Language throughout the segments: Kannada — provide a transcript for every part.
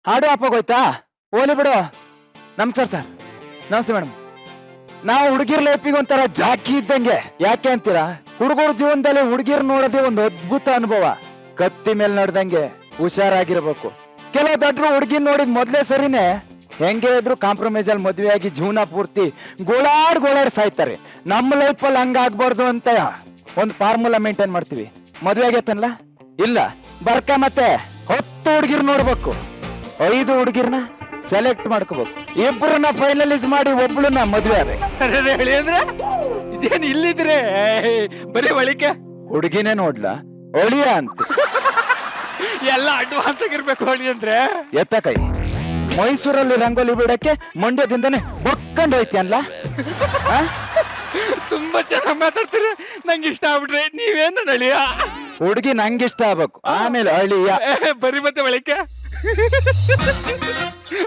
ಹಾಡು ಅಪ್ಪಗೋಯ್ತಾ? ಓಲಿ ಬಿಡು. ನಮಸ್ಕಾರ ಸರ್. ನಮಸ್ತೆ ಮೇಡಮ್. ನಾವು ಹುಡುಗಿರ್ ಲೈಫಿಗೆ ಒಂಥರ ಜಾಕಿ ಇದ್ದಂಗೆ. ಯಾಕೆ ಅಂತೀರಾ? ಹುಡುಗರ ಜೀವನದಲ್ಲಿ ಹುಡುಗಿರ್ ನೋಡೋದೇ ಒಂದು ಅದ್ಭುತ ಅನುಭವ. ಕತ್ತಿ ಮೇಲೆ ನಡೆದಂಗೆ ಹುಷಾರಾಗಿರ್ಬೇಕು. ಕೆಲವು ದೊಡ್ಡರು ಹುಡುಗಿನ್ ನೋಡಿದ್ ಮೊದ್ಲೇ ಸರಿನೇ ಹೆಂಗೆ ಇದ್ರು ಕಾಂಪ್ರಮೈಸ್ ಅಲ್ಲಿ ಮದ್ವೆ ಆಗಿ ಜೀವನ ಪೂರ್ತಿ ಗೋಳಾಡ್ ಸಾಯ್ತಾರೆ. ನಮ್ಮ ಲೈಫಲ್ಲಿ ಹಂಗಾಗ್ಬಾರ್ದು ಅಂತ ಒಂದು ಫಾರ್ಮುಲಾ ಮೇಂಟೈನ್ ಮಾಡ್ತೀವಿ. ಮದ್ವೆ ಆಗೈತಲ್ಲ? ಇಲ್ಲ, ಬರ್ಕ ಮತ್ತೆ 10 ಹುಡುಗಿರ್ ನೋಡ್ಬೇಕು, 5 ಹುಡುಗಿರ್ನ ಸೆಲೆಕ್ಟ್ ಮಾಡ್ಕೋಬೇಕು, ಇಬ್ಬರನ್ನ ಫೈನಲೈಸ್ ಮಾಡಿ ಒಬ್ಳನ್ನ ಮದ್ವೆ ಆಗ್ಬೇಕು. ಹೇಳಿ ಅಂದ್ರೆ ಇದೇನು ಇಲ್ಲಿದ್ರೆ ಬರೀ ಒಳಿಕೆ ಹುಡುಗಿನೇ ನೋಡ್ಲಾ ಒಳಿಯ ಅಂತ ಎಲ್ಲ ಅಡ್ವಾನ್ಸ್ ಆಗಿರ್ಬೇಕು. ಹೊಳಿ ಅಂದ್ರೆ ಎತ್ತ ಕೈ. ಮೈಸೂರಲ್ಲಿ ರಂಗೋಲಿ ಬಿಡಕ್ಕೆ ಮಂಡ್ಯದಿಂದನೇ ಬಕ್ಕೊಂಡು ಹೋಯ್ತಿ ಅನ್ಲ. ತುಂಬಾ ಚೆನ್ನಾಗಿ ಮಾತಾಡ್ತೀರ, ನಂಗೆ ಇಷ್ಟ ಆಗ್ಬಿಟ್ರೆ. ನೀವೇನು ನಳಿಯ ಹುಡುಗಿ ನಂಗಿಷ್ಟ ಆಗ್ಬೇಕು, ಆಮೇಲೆ ಅಳಿಯ. ಬರೀ ಮತ್ತೆ ಒಳಿಕೆ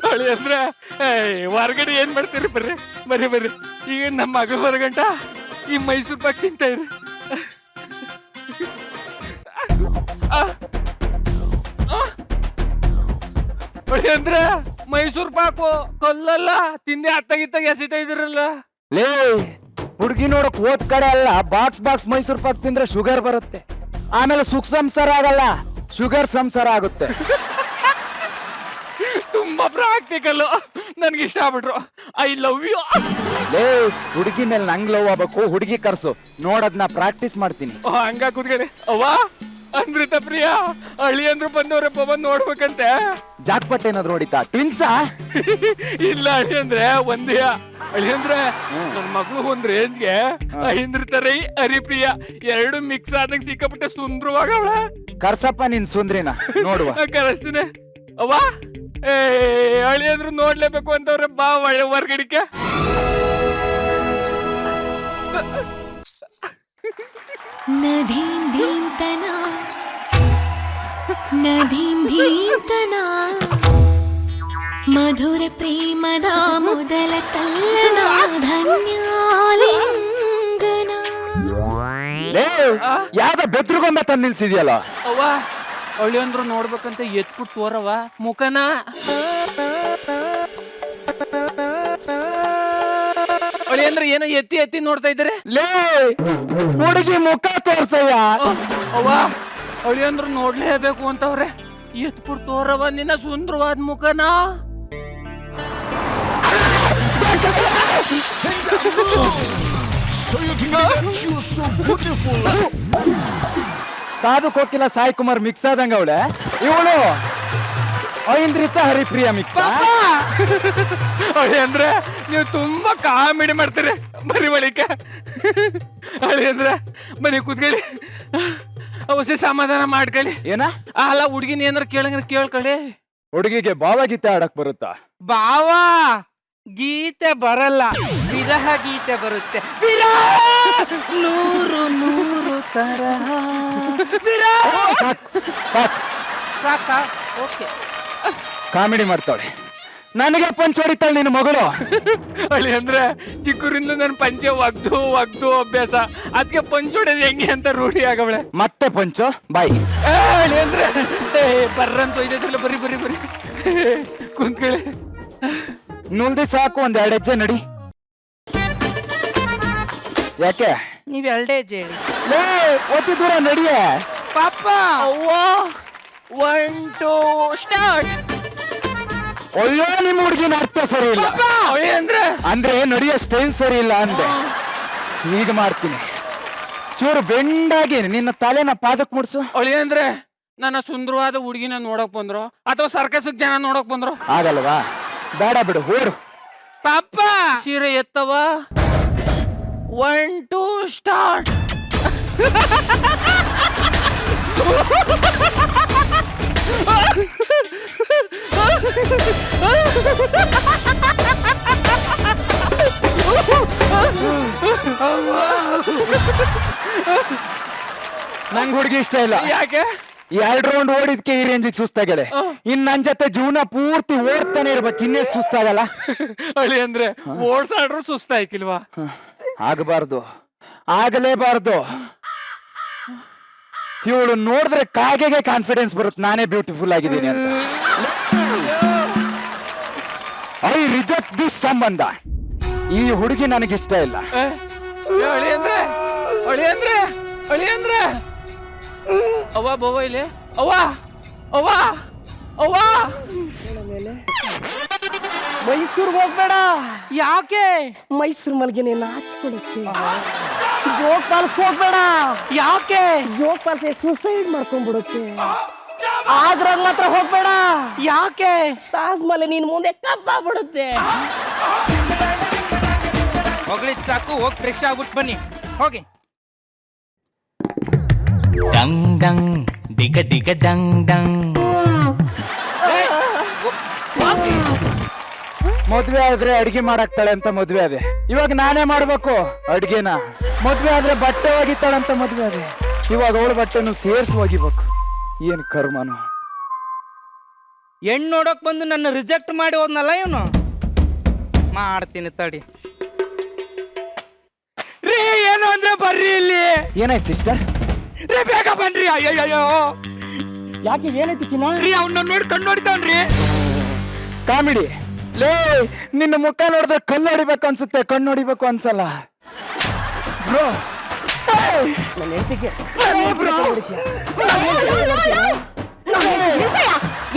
ಹೊಳಿ ಅಂದ್ರೆ ಹೊರಗಡೆ ಏನ್ ಮಾಡ್ತೀರಿ? ಬರ್ರಿ ಬರ್ರಿ ಬರ್ರಿ. ಈಗ ನಮ್ಮ ಮಗಳು ಹೊರಗಂಟ ಈ ಮೈಸೂರು ಪಾಕ್ ತಿಂತ ಇರಿ. ಹೊಳಿ ಅಂದ್ರೆ ಮೈಸೂರು ಪಾಕು ಕಲ್ಲಲ್ಲ, ತಿಂದೆ ಅತ್ತಾಗಿತ್ತಾಗ ಎಸಿತಾ ಇದ್ರಲ್ಲ. ಲೇ, ಹುಡುಗಿ ನೋಡಕ್ ಹೋದ್ ಕಡೆ ಅಲ್ಲ, ಬಾಕ್ಸ್ ಮೈಸೂರು ಪಾಕ್ ತಿಂದ್ರೆ ಶುಗರ್ ಬರುತ್ತೆ, ಆಮೇಲೆ ಸುಖ ಸಂಸಾರ ಆಗಲ್ಲ, ಶುಗರ್ ಸಂಸಾರ ಆಗುತ್ತೆ. ತುಂಬಾ ಪ್ರಾಕ್ಟಿಕಲ್, ನನ್ಗೆ ಇಷ್ಟ ಆಗ್ಬಿಟ್ರು. I love you. ಲೇ, ಹುಡುಗಿ ಮೇಲೆ ನಂಗ್ ಲವ್ ಆಗ್ಬೇಕು. ಹುಡುಗಿ ಕರ್ಸು, ನೋಡದ್ನ ಪ್ರಾಕ್ಟೀಸ್ ಮಾಡ್ತೀನಿ. ಹಂಗ ಕೂತ್ಕೊಳ್ಳಿ. ಅವ್ವ ಅಮೃತ ಪ್ರಿಯ ಹಳ್ಳಿ ಅಂದ್ರು ಬಂದವ್ರಪ್ಪ ಬಂದ್ ನೋಡ್ಬೇಕಂತೆ. ಜಾಕ್ಪಟ್ ಏನಾದ್ರು ಹೊಡಿತಾ? ಟ್ವಿನ್ಸಾ? ಇಲ್ಲ, ಹಳ್ಳಿ ಅಂದ್ರೆ ಒಂದೇ. ಹಳ್ಳಿ ಅಂದ್ರೆ ನನ್ ಮಗಳು ಒಂದ್ ರೇಂಜ್ಗೆ ಐಂದ್ರತರೈ ಹರಿಪ್ರಿಯ ಎರಡು ಮಿಕ್ಸ್ ಆದಂಗ ಸಿಕ್ಕಾಪಟ್ಟೆ ಸುಂದರವಾಗ ಅವಳ. ಕರ್ಸಪ್ಪ ನಿನ್ ಸುಂದ್ರಿನ ನೋಡುವ. ಕರೆಸ್ತೀನಿ. ಅವ್ವ ಹಳ್ಳಿ ಅಂದ್ರು ನೋಡ್ಲೇಬೇಕು ಅಂತವ್ರೆ. ಬಾ ಒಳ್ಳೆ ಹೊರ್ಗಡಿಕೆ. ನದೀಂ ಧೀಂತನ ನದೀಂ ಧೀಂತನ ಮಧುರ ಪ್ರೇಮದ ಮೊದಲ ತಲ್ಲನ ಧನ್ಯಾಲಿಂಗನ. ಯಾವ್ದ ಬೆದ್ರುಗೊಂಬೆ ತಂದು ನಿಲ್ಸಿದ್ಯಲ್ಲ? ಅವ್ವ ಅವಳಿ ಅಂದ್ರು ನೋಡ್ಬೇಕಂತ ಎತ್ಬಿಟ್ಟು ತೋರವ ಮುಖನ. ಅವಳಿ ಅಂದ್ರೆ ಏನೋ ಎತ್ತಿ ಎತ್ತಿ ನೋಡ್ತಾ ಇದ್ದಾರೆ. ಲೇ, ಹುಡುಗಿ ಮುಖ ತೋರ್ಸಯ್ಯ. ಅವ್ವ ಅವಳಿ ಅಂದ್ರು ನೋಡ್ಲೇಬೇಕು ಅಂತವ್ರೆ. ಎತ್ಬಿಟ್ಟು ತೋರವ ನಿನ್ನ ಸುಂದರವಾದ ಮುಖನ. ಸಾಧು ಕೋಕಿಲ ಸಾಯಿ ಕುಮಾರ್ ಮಿಕ್ಸ್ ಆದಂಗ ಅವಳೆ ಇವಳು. ಐಂದ್ರಿತ ಹರಿಪ್ರಿಯ ಮಿಕ್ಸ್. ಅವಳಿ ಅಂದ್ರೆ ನೀವು ತುಂಬಾ ಕಾಮಿಡಿ ಮಾಡ್ತೀರಿ. ಬರೀ ಬಳಿಕ ಅವಳಿ ಅಂದ್ರೆ ಬನ್ನಿ ಕೂತ್ಕೊಳ್ಳಿ, ಅವಶ್ಯ ಸಮಾಧಾನ ಮಾಡ್ಕೊಳ್ಳಿ. ಏನ? ಅಲ್ಲ ಹುಡ್ಗಿನ ಏನಾರ ಕೇಳಂಗ್ರೆ ಕೇಳ್ಕೊಳ್ಳಿ. ಹುಡುಗಿಗೆ ಭಾವಗೀತೆ ಆಡಕ್ ಬರುತ್ತಾ? ಬಾವ ಗೀತೆ ಬರಲ್ಲ, ವಿರಹ ಗೀತೆ ಬರುತ್ತೆ. ನೂರು ನೂರು ತರಹ. ಸಾಕಾ? ಓಕೆ. ಕಾಮಿಡಿ ಮಾಡ್ತಾಳೆ. ನನಗೆ ಪಂಚ್ ಹೊಡಿತಾಳೆ ನಿನ್ನ ಮಗಳು. ಅಲ್ಲಿ ಅಂದ್ರೆ ಚಿಕ್ಕೂರಿಂದ ನನ್ ಪಂಚೆ ಒಗ್ದು ಅಭ್ಯಾಸ. ಅದಕ್ಕೆ ಪಂಚ್ ಹೊಡೆದು ಹೆಂಗೆ ಅಂತ ರೂಢಿ ಆಗವಳೆ. ಮತ್ತೆ ಪಂಚು ಬಾಯ್. ಅಲ್ಲಿ ಅಂದ್ರೆ ಬರ್ರಂತ ಒಯ್ದಿಲ್ಲ. ಬರೀ ಬರೀ ಬರೀ ಕುಂತ್ಕೊಳ್ಳಿ. ನುಲ್ದಿ ಸಾಕು, ಒಂದ್ 2 ಹೆಜ್ಜೆ ನಡಿ. ಯಾಕೆ? ನೀವ್ 2 ಹೆಜ್ಜೆ ಹೇಳಿ. ಲೇ, ಒತ್ತಿ ದೂರ ನಡಿಯೇ. ಪಾಪ ಅವ್ವ 1 2 ಸ್ಟಾರ್ಟ್. ಅಯ್ಯೋ, ನಿಮ್ಮ ಹುಡುಗಿನ ಅರ್ಥ ಸರಿ ಇಲ್ಲ. ಅವಳಿ ಅಂದ್ರೆ ನಡಿಯೋ ಸ್ಟೈಲ್ ಸರಿ ಇಲ್ಲ ಅಂದೆ. ಈಗ ಮಾಡ್ತೀನಿ. ಚೂರು ಬೆಂಡಾಗಿ ನಿನ್ನ ತಲೆನ ಪಾದಕ್ ಮುಡ್ಸು. ಅವಳಿ ಅಂದ್ರೆ ನನ್ನ ಸುಂದರವಾದ ಹುಡುಗಿನ ನೋಡಕ್ ಬಂದ್ರು ಅಥವಾ ಸರ್ಕಸ್ ಜನ ನೋಡಕ್ ಬಂದ್ರು? ಆಗಲ್ವಾ? ಬೇಡ ಬಿಡು, ಓಡು. ಪಾಪ ಸೀರೆ ಎತ್ತವ. 1 2 ಸ್ಟಾರ್ಟ್. ನಂಗ್ ಹುಡುಗಿ ಇಷ್ಟ ಇಲ್ಲ. ಯಾಕೆ? 2 ರೌಂಡ್ ಓಡಿದ್ಕೆ ಈ ರೇಂಜಿಗೆ ಸುಸ್ತಾಗಲೆ. ಇನ್ ನನ್ ಜೊತೆ ಜೀವನ ಪೂರ್ತಿ ಓಡ್ತಾನೆ ಇರ್ಬೇಕು, ಇನ್ನೇ ಸುಸ್ತಾಗಲ್ಲ. ಹಳ್ಳಿ ಅಂದ್ರೆ ಓಡ್ಸಾಡ್ರು ಸುಸ್ತಾಯ್ಕಿಲ್ವಾ? ಆಗಬಾರ್ದು, ಆಗಲೇಬಾರ್ದು. ಇವಳು ನೋಡಿದ್ರೆ ಕಾಗೆಗೆ ಕಾನ್ಫಿಡೆನ್ಸ್ ಬರುತ್ತೆ ನಾನೇ ಬ್ಯೂಟಿಫುಲ್ ಆಗಿದ್ದೀನಿ ಅಂತ. ಐ ರಿಜೆಕ್ಟ್ ದಿಸ್ ಸಂಬಂಧ. ಈ ಹುಡುಗಿ ನನಗಿಷ್ಟ ಇಲ್ಲ. ಅಳಿ ಅಂದ್ರೆ ಅಳಿ ಅಂದ್ರೆ ಅವ್ವ ಬವ್ವ ಇಲ್ಲಿ ಅವ್ವ ಅವ್ವ ಅವ್ವ. ಮೈಸೂರ್ಗೆ ಹೋಗ್ಬೇಡ. ಯಾಕೆ? ಮೈಸೂರು ಮಲ್ಗೆ ನಾಚಿಕೊಳ್ಳುತ್ತೆ. ಜೋಗ್ ಫಾಲ್ಸ್ ಹೋಗ್ಬೇಡ. ಯಾಕೆ? ಜೋಗ್ ಫಾಲ್ಸ್ ಸುಸೈಡ್ ಮಾಡ್ಕೊಂಡ್ಬಿಡುತ್ತೆ. ಆಗ್ರಾಗ್ ಮಾತ್ರ ಹೋಗ್ಬೇಡ. ಯಾಕೆ? ತಾಜ್ ಮಹಲ್ ನೀನ್ ಮುಂದೆ ಕಪ್ಪಾಗ್ಬಿಡುತ್ತೆ. ಹೋಗ್ಲಿ ಸಾಕು, ಹೋಗಿ ಫ್ರೆಶ್ ಆಗ್ಬಿಟ್ಟು ಬನ್ನಿ ಹೋಗಿ. ಡಂಗ್ ಡಂಗ್ ಡಿಗ ಡಿಗ ಡಂಗ್ ಡಂಗ್. ಮದ್ವೆ ಆದ್ರೆ ಅಡ್ಗೆ ಮಾಡಾಕ್ತಾಳೆ ಅಂತ ಮದ್ವೆ ಅದೇ. ಇವಾಗ ನಾನೇ ಮಾಡ್ಬೇಕು ಅಡ್ಗೆನ. ಮದ್ವೆ ಆದ್ರೆ ಬಟ್ಟೆ ಒಗಿತಾಳೆ ಅಂತ ಮದ್ವೆ ಅದೇ. ಇವಾಗ ಅವಳ ಬಟ್ಟೆನು ಸೇರ್ಸಿ ಒಗಿಬೇಕು. ಏನ್ ಕರ್ಮನು. ಹೆಣ್ಣು ನೋಡಕ್ ಬಂದು ನನ್ನ ರಿಜೆಕ್ಟ್ ಮಾಡಿ ಹೋದ್ನಲ್ಲ ಇವನು. ಮಾಡ್ತೀನಿ ತಡಿ. ರೀ ಏನು ಅಂದ್ರೆ ಬರ್ರಿ ಇಲ್ಲಿ. ಏನಾಯ್ತು ಸಿಸ್ಟರ್? ರೀ ಬೇಗ ಬನ್ರಿ. ಅಯ್ಯಯ್ಯೋ ಯಾಕೆ ಏನಾಯ್ತು ಚಿನ್ನ? ರೀ ಅವ್ನ ನೋಡಿ ಕಣ್ಣು ನೋಡ್ತಾವ್ರಿ. ಕಾಮಿಡಿ ಲೇ. ನಿನ್ನ ಮುಖ ನೋಡಿದ್ರೆ ಕಲ್ಲು ಹೊಡಿಬೇಕು ಅನ್ಸುತ್ತೆ, ಕಣ್ಣು ಹೊಡಿಬೇಕು ಅನ್ಸಲ್ಲ ಬ್ರೋ. ನನ್ನ ಹೆಂಡತಿಗೆ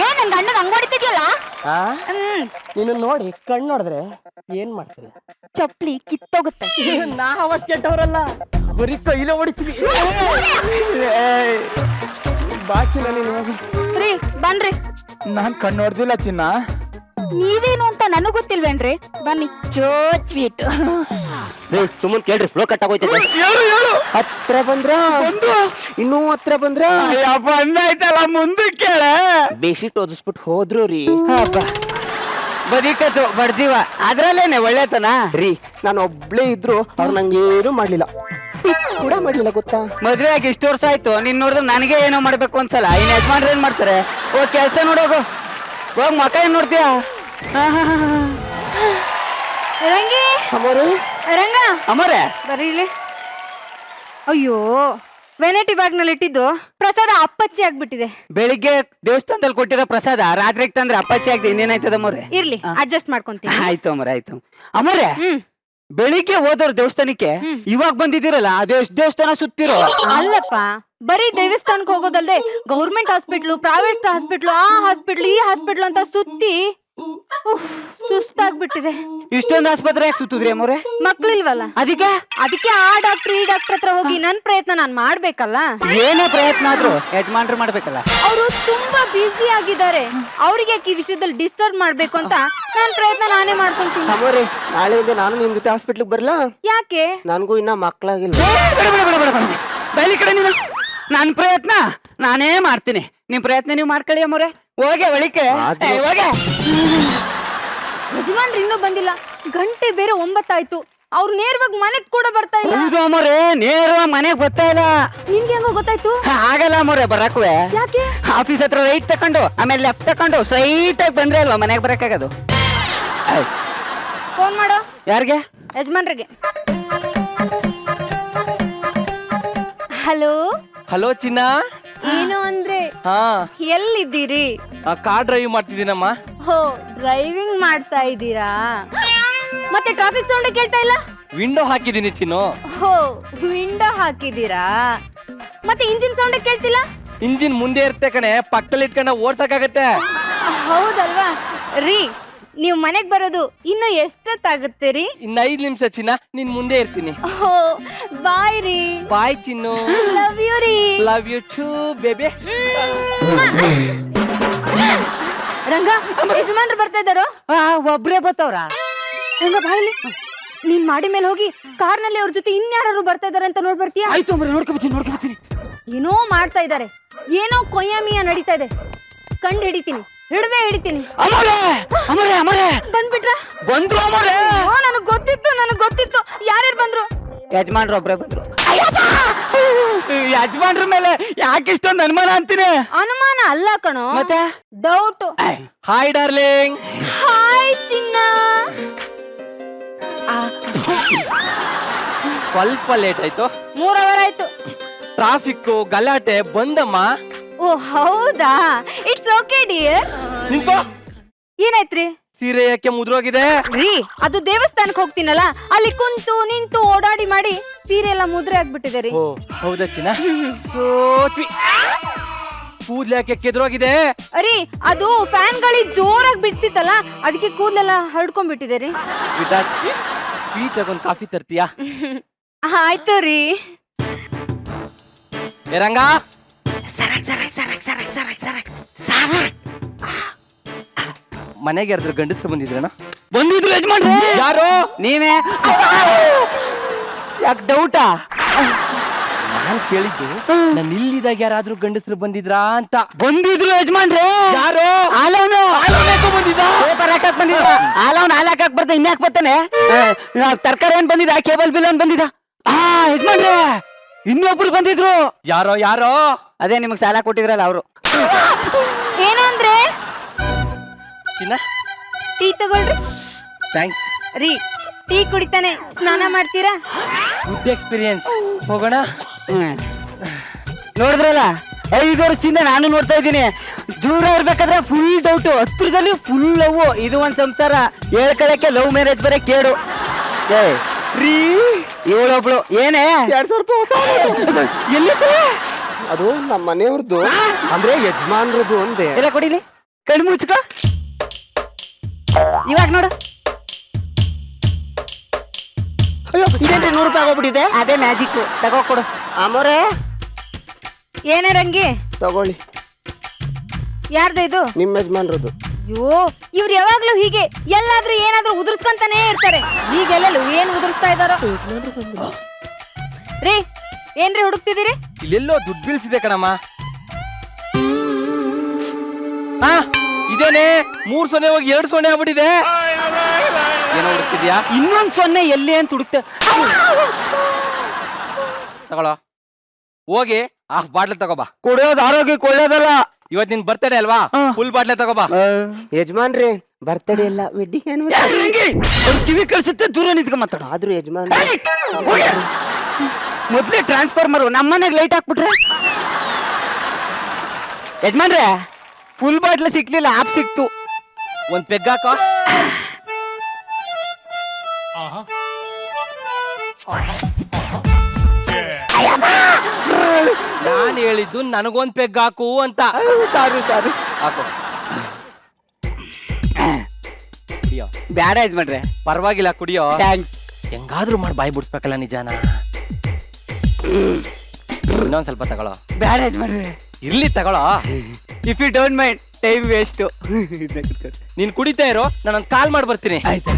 ಏನ್ ನನ್ ಗಂಡನ ಹಂಗ್ ಹೊಡಿತಿದ್ಯಲ್ಲ? ನೀನು ನೋಡಿ ಕಣ್ಣು ನೋಡಿದ್ರೆ ಏನ್ ಮಾಡ್ತೀರಿ? ಚಪ್ಲಿ ಕಿತ್ತೋಗುತ್ತೆ. ನಾವಷ್ಟು ಕೆಟ್ಟವರಲ್ಲ, ಬರೀ ಕೈಲೇ ಹೊಡಿತೀವಿ. ಬಾಕಿ ನೀನು ಹೋಗಿ. ರೀ ಬನ್ರಿ. ನಾನ್ ಕಣ್ಣು ಹೊಡ್ದಿಲ್ಲ ಚಿನ್ನ. ನೀವೇನು ಅಂತ ನನಗ್ ಗೊತ್ತಿಲ್ವೇನ್ರಿ? ಬನ್ನಿ. ಚೋ ಸ್ವೀಟ್. ಸುಮ್ಮನೆ ಕೇಳ್ರಿ, ಫ್ಲೋ ಕಟ್ ಆಗೋಯ್ತದೆ. ಹತ್ರ ಬಂದ್ರ ಇನ್ನೂ ಹತ್ರ ಬಂದ್ರ ಬಂದಾಯ್ತಲ್ಲ ಮುಂದಕ್ಕೆ ಕೇಳ. ಬೇಸಿಟ್ ಓದಿಸ್ಬಿಟ್ಟು ಹೋದ್ರು ರೀ. ಬದಿಕತ್ತು ಬಡ್ದೀವ ಅದ್ರಲ್ಲೇನೆ ಒಳ್ಳೆತನ ರೀ. ನಾನು ಒಬ್ಳೇ ಇದ್ರು ಅವ್ರು ನಂಗೆ ಏನು ಮಾಡ್ಲಿಲ್ಲ, ಪಿಚ್ ಕೂಡ ಮಾಡ್ಲಿಲ್ಲ ಗೊತ್ತಾ. ಮದ್ವೆ ಆಗಿ ಇಷ್ಟು ವರ್ಷ ಆಯ್ತು. ನೀನ್ ನೋಡಿದ್ರೆ ನನಗೆ ಏನೋ ಮಾಡ್ಬೇಕು ಅನ್ಸಲ್ಲ. ಇನ್ ಯಜಮಾನ್ರು ಏನ್ ಮಾಡ್ತಾರೆ? ಓ ಕೆಲ್ಸ ನೋಡೋಗು, ಹೋಗ್ ಮಕ ಏನ್ ನೋಡ್ತೀಯ? ರಂಗಿ ಅಮ್ಮೋರು ರಂಗ ಅಮ್ಮರೇ ಬರ್ರಿ ಇಲ್ಲಿ. ಅಯ್ಯೋ, ವೆನೈಟಿ ಬ್ಯಾಗ್ ನಲ್ಲಿ ಇಟ್ಟಿದ್ದು ಪ್ರಸಾದ ಅಪ್ಪಚ್ಚಿ ಆಗ್ಬಿಟ್ಟಿದೆ. ಬೆಳಿಗ್ಗೆ ದೇವಸ್ಥಾನದಲ್ಲಿ ಕೊಟ್ಟಿರೋ ಪ್ರಸಾದ ರಾತ್ರಿಗೆ ತಂದ್ರೆ ಅಪ್ಪಾಚಿ ಆಗ್ದೆ ಇನ್ನೇನಾಯ್ತದ ಅಮ್ಮರೇ? ಇರ್ಲಿ, ಅಡ್ಜಸ್ಟ್ ಮಾಡ್ಕೊಂತೀನಿ. ಆಯ್ತು ಅಮ್ಮರೇ, ಆಯ್ತು ಅಮ್ಮರೇ. ಹ್ಮ್. ಬೆಳಿಗ್ಗೆ ಹೋದವ್ರು ದೇವಸ್ಥಾನಕ್ಕೆ, ಇವಾಗ ಬಂದಿದ್ದೀರಲ್ಲ ಅದೇ ದೇವಸ್ಥಾನ ಸುತ್ತಿರೋ. ಅಲ್ಲಪ್ಪ, ಬರೀ ದೇವಸ್ಥಾನಕ್ಕೆ ಹೋಗೋದಲ್ದೆ ಗೌರ್ಮೆಂಟ್ ಹಾಸ್ಪಿಟ್ಲು, ಪ್ರೈವೇಟ್ ಹಾಸ್ಪಿಟ್ಲು, ಆ ಹಾಸ್ಪಿಟ್ಲು, ಈ ಹಾಸ್ಪಿಟ್ಲು ಅಂತ ಸುತ್ತಿ ಸುಸ್ತಾಗ್ಬಿಟ್ಟಿದೆ. ಇಷ್ಟೊಂದು ಆಸ್ಪತ್ರೆ ಯಾಕೆ ಸುತ್ತಿದ್ರಿ ಅಮ್ಮರೇ? ಮಕ್ಳಿಲ್ವಲ್ಲ, ಅದಕ್ಕೆ ಆ ಡಾಕ್ಟರ್ ಈ ಡಾಕ್ಟರ್ ಹತ್ರ ಹೋಗಿ ನನ್ ಪ್ರಯತ್ನ ನಾನ್ ಮಾಡ್ಬೇಕಲ್ಲ. ಏನೇ ಪ್ರಯತ್ನ ಆದ್ರೂ ಯಜಮಾನ್ರು ಮಾಡ್ಬೇಕಲ್ಲ. ಅವರು ತುಂಬಾ ಬ್ಯುಸಿ ಆಗಿದ್ದಾರೆ. ಅವ್ರಿಗೆ ಈ ವಿಷಯದಲ್ಲಿ ಡಿಸ್ಟರ್ಬ್ ಮಾಡ್ಬೇಕು ಅಂತ ನಾನ್ ಪ್ರಯತ್ನ ನಾನೇ ಮಾಡ್ಕೊಂತೀನಿ. ಅಮ್ಮೋರಿ, ನಾಳೆಯಿಂದ ನಾನು ನಿಮ್ ಜೊತೆ ಹಾಸ್ಪಿಟ್ಲಿಗೆ ಬರ್ಲಾ? ಯಾಕೆ? ನನ್ಗೂ ಇನ್ನ ಮಕ್ಳಾಗಿಲ್ಲ. ಬಯಲಿ ಕಡೆ ನೀನು. ನನ್ ಪ್ರಯತ್ನ ನಾನೇ ಮಾಡ್ತೀನಿ, ನಿಮ್ ಪ್ರಯತ್ನ ನೀವು ಮಾಡ್ಕೊಳ್ಳಿ ಅಮ್ಮರೇ. ಹೋಗೆ ಒಳಿಕೆ ಹೋಗೆ. ಯಜಮಾನ್ರು ಇನ್ನೂ ಬಂದಿಲ್ಲ, ಗಂಟೆ ಬೇರೆ 9 ಆಯ್ತು. ಅವ್ರು ನೇರವಾಗಿ ಮನೆಗ್ ಕೂಡ ಬರ್ತಾ ಇಲ್ಲ. ಹೌದು ಅಮ್ಮರೇ, ನೇರವಾಗಿ ಮನೆಗ್ ಬರ್ತಾ ಇಲ್ಲ. ನಿಮ್ಗೆ ಹೆಂಗೋ ಗೊತ್ತಾಯ್ತು? ಆಗಲ್ಲ ಅಮ್ಮರೇ ಬರಕ್ವೆ. ಯಾಕೆ? ಆಫೀಸ್ ಹತ್ರ ರೈಟ್ ತಕೊಂಡು ಆಮೇಲೆ ಲೆಫ್ಟ್ ತಕೊಂಡು ಸ್ಟ್ರೈಟ್ ಆಗಿ ಬಂದ್ರೆ ಅಲ್ವಾ ಮನೆಗ್ ಬರಕ್ಕಾಗದು. ಫೋನ್ ಮಾಡೋ. ಯಾರಿಗೆ? ಯಜಮಾನ್ರಿಗೆ. ಹಲೋ. ಹಲೋ ಚಿನ್ನ. ಏನು ಅಂದ್ರೆ ಹಾ, ಎಲ್ಲಿದ್ದೀರಿ? ಕಾರ್ ಡ್ರೈವ್ ಮಾಡ್ತಿದ್ದೀನಮ್ಮ. ಹೋ, ಡ್ರೈವಿಂಗ್ ಮಾಡ್ತಾ ಇದ್ದೀರಾ? ಮತ್ತೆ ಟ್ರಾಫಿಕ್ ಸೌಂಡ್ ಕೇಳ್ತಾ ಇಲ್ಲ? ವಿಂಡೋ ಹಾಕಿದ್ದೀನಿ ಚಿನ್ನು. ಹೋ, ವಿಂಡೋ ಹಾಕಿದ್ದೀರಾ? ಮತ್ತೆ ಇಂಜಿನ್ ಸೌಂಡ್ ಕೇಳ್ತಿಲ್ಲ? ಇಂಜಿನ್ ಮುಂದೆ ಇರುತ್ತೆ ಕಣೆ, ಪಕ್ಕದಲ್ಲಿ ಇಟ್ಕೊಂಡ ಓಡ್ಸಕ್ಕಾಗತ್ತೆ. ಹೌದಲ್ವಾ ರೀ? ನೀವು ಮನೆಗ್ ಬರೋದು ಇನ್ನು ಎಷ್ಟೊತ್ತಾಗುತ್ತೆ ರೀ? ಇನ್ನ 5 ನಿಮಿಷ ಚಿನ್ನ, ನಿನ್ ಮುಂದೆ ಇರ್ತೀನಿ. ಹೋ, ಬಾಯ್ ರೀ. ಬಾಯ್ ಚಿನ್ನು. ಲವ್ ಯು ರೀ. Love you too baby. ರಂಗ, ಯಜಮಾನ್ರು ಬರ್ತಾ ಇದ್ದಾರೋ? ಒಬ್ರೇ ಬತ್ತವ್ರ? ರಂಗ ಬಾಯ್ಲಿ, ನೀನ್ ಮಾಡಿ ಮೇಲೆ ಹೋಗಿ ಕಾರ್ನಲ್ಲಿ ಅವ್ರ ಜೊತೆ ಇನ್ಯಾರು ಬರ್ತಾ ಇದಾರೆ ಅಂತ ನೋಡ್ ಬರ್ತೀಯಾ? ಆಯ್ತು ಅಮ್ಮರೇ, ನೋಡ್ಕೊಬತ್ತೀನಿ. ಏನೋ ಮಾಡ್ತಾ ಇದ್ದಾರೆ, ಏನೋ ಕೊಯ್ಯಾಮಿಯ ನಡೀತಾ ಇದೆ. ಕಂಡು ಹಿಡಿತೀನಿ, ಹಿಡಿತೀನಿ. ಅಮ್ಮರೇ ಬಂದ್ಬಿಟ್ರ? ಬಂದ್ರು ಅಮ್ಮರೇ. ಓ, ನನಗ್ ಗೊತ್ತಿತ್ತು. ಯಾರ್ಯಾರು ಬಂದ್ರು? ಯಜಮಾನ್ರು ಒಬ್ರೇ ಬಂದ್ರು. ಯಜಮಾನ್ರ ಮೇಲೆ ಯಾಕೆ ಇಷ್ಟೊಂದು ಅನುಮಾನ ಅಂತೀನಿ? ಅನುಮಾನ ಅಲ್ಲ ಕಣೋ, ಮತ್ತೆ ಡೌಟ್. Hi darling. ಹಾಯ್ ಚಿನ್ನ. ಸ್ವಲ್ಪ ಲೇಟ್ ಆಯ್ತು. 3 ಅವರ್ ಆಯ್ತು. ಟ್ರಾಫಿಕ್ ಗಲಾಟೆ ಬಂದಮ್ಮ. ಓ ಹೌದಾ? It's okay dear. ನಿಂತು. ಏನಾಯ್ತ್ರಿ? ಸೀರೆ ಯಾಕೆ ಮುದ್ರೋಗಿದೆ? ರೀ ಅದು ದೇವಸ್ಥಾನಕ್ಕೆ ಹೋಗ್ತೀನಲ್ಲ ಅಲ್ಲಿ ಕುಂತು ನಿಂತು ಓಡಾಡಿ ಮಾಡಿ ಸೀರೆ ಎಲ್ಲ ಮುದ್ರೆ ಆಗ್ಬಿಟ್ಟಿದೆ ರೀ. ಓ ಹೌದಾ ಚಿನ್ನ? ಸೋತ್ವಿ. ಕೂದ್ಲು ಯಾಕೆ ಕೆದ್ರೋಗಿದೆ? ರೀ ಅದು ಫ್ಯಾನ್ ಗಾಳಿ ಜೋರಾಗಿ ಬಿಡ್ಸಿತ್ತಲ್ಲ ಅದಕ್ಕೆ ಕೂದಲೆಲ್ಲ ಹರಡ್ಕೊಂಡ್ಬಿಟ್ಟಿದೆ ರೀ. ಸ್ವೀಟ್ ಆಗೊಂದು ಕಾಫಿ ತರ್ತೀಯಾ? ಆಯ್ತು ರೀ. ರಂಗ ಮನೆಗೆ ಯಾರಾದ್ರೂ ಗಂಡಸ್ರು ಬಂದಿದ್ರಣ? ಬಂದಿದ್ರು ಯಜಮಾನ್ರೆ. ಯಾರು? ನೀವೇ. ಯಾಕೆ ಡೌಟಾ? ನಾನ್ ಕೇಳಿದ್ದು ನಾನು ಇಲ್ಲಿದಾಗ ಯಾರಾದ್ರೂ ಗಂಡಸ್ರು ಬಂದಿದ್ರಾ ಅಂತ. ಬಂದಿದ್ರು ಯಜಮಾನ್ರೆ. ಯಾರು? ಆಲವನು ಬಂದಿದ್ದ? ಪೇಪರ್ ಹಾಕಕ್ ಬಂದಿದ್ದ. ಆಲವನ್ ಹಾಲ್ ಹಾಕಕ್ ಬರ್ತಾ ಇನ್ಯಾಕ್ ಬರ್ತಾನೆ? ತರಕಾರಿ ಏನ್ ಬಂದಿದ್ದ? ಕೇಬಲ್ ಬಿಲ್ ಏನ್ ಬಂದಿದ್ದ? ಯಜಮಾನ್ರೆ ಇನ್ನೊಬ್ರು ಬಂದಿದ್ರು. ಯಾರೋ ಯಾರೋ? ಅದೇ ನಿಮಗ್ ಸಾಲ ಕೊಟ್ಟಿದ್ರಲ್ಲ ಅವರು. ಏನಂದ್ರೆ ಚಿನ್ನ ಟೀ ತಗೊಳ್ರಿ. ಥ್ಯಾಂಕ್ಸ್. ರೀ ಟೀ ಕುಡಿತಾನೆ ಸ್ನಾನ ಮಾಡ್ತೀರಾ? Good experience. ಹೋಗೋಣ. ನೋಡಿದ್ರಲ್ಲ 5 ವರ್ಷದಿಂದ ನಾನು ನೋಡ್ತಾ ಇದ್ದೀನಿ. ದೂರ ಇರ್ಬೇಕಾದ್ರೆ ಫುಲ್ ಡೌಟ್, ಹತ್ರದಲ್ಲಿ ಫುಲ್ ಲವ್. ಇದು ಒಂದ್ ಸಂಸಾರ ಹೇಳ್ಕೊಳಕ್ಕೆ ಲವ್ ಮ್ಯಾರೇಜ್ ಬರೇ ಕೇಡು. ಇವಳೊಬ್ಳು ಏನೇ 2,000 ರೂಪಾಯಿ ಎಲ್ಲಿ ಅದು ನಮ್ಮ ಮನೆಯವ್ರದ್ದು, ಅಂದ್ರೆ ಯಜಮಾನ್ರದ್ದು ಅಂದೆ. ಎಲ್ಲ ಕೊಡಿಲಿ, ಕಣ್ಣು ಮುಚ್ಕೋ. ಇವಾಗ ನೋಡು. ಅಯ್ಯೋ ಇದೇನ್ರಿ 100 ರೂಪಾಯಿ ಆಗೋಗ್ಬಿಟ್ಟಿದೆ. ಅದೇ ಮ್ಯಾಜಿಕ್. ತಗೋ ಕೊಡು. ಅಮೋರೆ ಏನೇ ರಂಗಿ? ತಗೊಳ್ಳಿ. ಯಾರ್ದ ಇದು? ನಿಮ್ಮ ಯಜಮಾನ್ರದ್ದು. ಅಯ್ಯೋ ಇವ್ರು ಯಾವಾಗ್ಲೂ ಹೀಗೆ ಎಲ್ಲಾದ್ರೂ ಏನಾದ್ರೂ ಉದುರ್ಸ್ಕೊಂತಾನೆ ಇರ್ತಾರೆ. ಈಗೆಲ್ಲೂ ಏನ್ ಉದುರಿಸ್ತಾ ಇದಾರೋ. ರೀ ಏನ್ರಿ ಹುಡುಕ್ತಿದ್ದೀರಿ? ಇಲ್ಲೆಲ್ಲೋ ದುಡ್ಡು ಬೀಳ್ಸಿದೆ ಕಣಮ್ಮ. ಇದೇನೆ 3 ಸೊನ್ನೆ ಹೋಗಿ 2 ಸೊನ್ನೆ ಆಗ್ಬಿಟ್ಟಿದೆ. ಏನೋ ಹುಡುಕ್ತಿದ್ಯಾ? ಇನ್ನೊಂದ್ ಸೊನ್ನೆ ಎಲ್ಲಿ ಅಂತ ಹುಡುಕ್ತೆ. ತಗೊಳ್ಳೋ, ಹೋಗಿ ಹಾಫ್ ಬಾಟ್ಲ್ ತಗೋಬಾ. ಕುಡಿಯೋದು ಆರೋಗ್ಯಕ್ಕೆ ಒಳ್ಳೇದಲ್ಲ. ಇವತ್ ನಿನ್ ಬರ್ತಡೇ ಅಲ್ವಾ, ಫುಲ್ ಬಾಟ್ಲೆ ತಗೋಬಾ. ಯಜಮಾನ್ರಿ ಬರ್ತಡೇ ಎಲ್ಲ ವೆಡ್ಡಿಂಗ್ ಕಿವಿ ಕಳ್ಸುತ್ತೆ, ದೂರ ನಿಂತ್ಕೊಂಡ್ ಮಾತಾಡ. ಆದ್ರೂ ಯಜಮಾನ್ ಮೊದ್ಲೇ ಟ್ರಾನ್ಸ್ಫಾರ್ಮರ್ ನಮ್ಮನೆಗ್ ಲೈಟ್ ಹಾಕ್ಬಿಟ್ರೆ. ಯಜಮಾನ್ರೆ ಫುಲ್ ಬಾಟ್ಲ್ ಸಿಕ್ಲಿಲ್ಲ, ಆಪ್ ಸಿಕ್ತು. ಒಂದ್ ಪೆಗ್ ಹಾಕೋ. ನಾನ್ ಹೇಳಿದ್ದು ನನಗೊಂದ್ ಪೆಗ್ ಹಾಕು ಅಂತ. ಸಾರಿ ಸಾರಿ. ಹಾಕು. ಕುಡಿಯೋ. ಬ್ಯಾಡ ಯಜಮಾನ್ರೆ. ಪರವಾಗಿಲ್ಲ ಕುಡಿಯೋ. ಥ್ಯಾಂಕ್ಸ್. ಹೆಂಗಾದ್ರೂ ಮಾಡಿ ಬಾಯಿ ಬಿಡ್ಸ್ಬೇಕಲ್ಲ ನಿಜಾನ. ಇನ್ನೊಂದ್ ಸ್ವಲ್ಪ ತಗೊಳ್ಳೋ. ಬ್ಯಾಡ ಯಜಮಾನ್ರೆ. ಇರ್ಲಿ ತಗೊಳ್ಳೋ. If you don't mind, time waste. ನೀನ್ ಕುಡಿತಾ ಇರೋ, ನಾನೊಂದ್ ಕಾಲ್ ಮಾಡಿ ಬರ್ತೀನಿ. ಆಯ್ತು.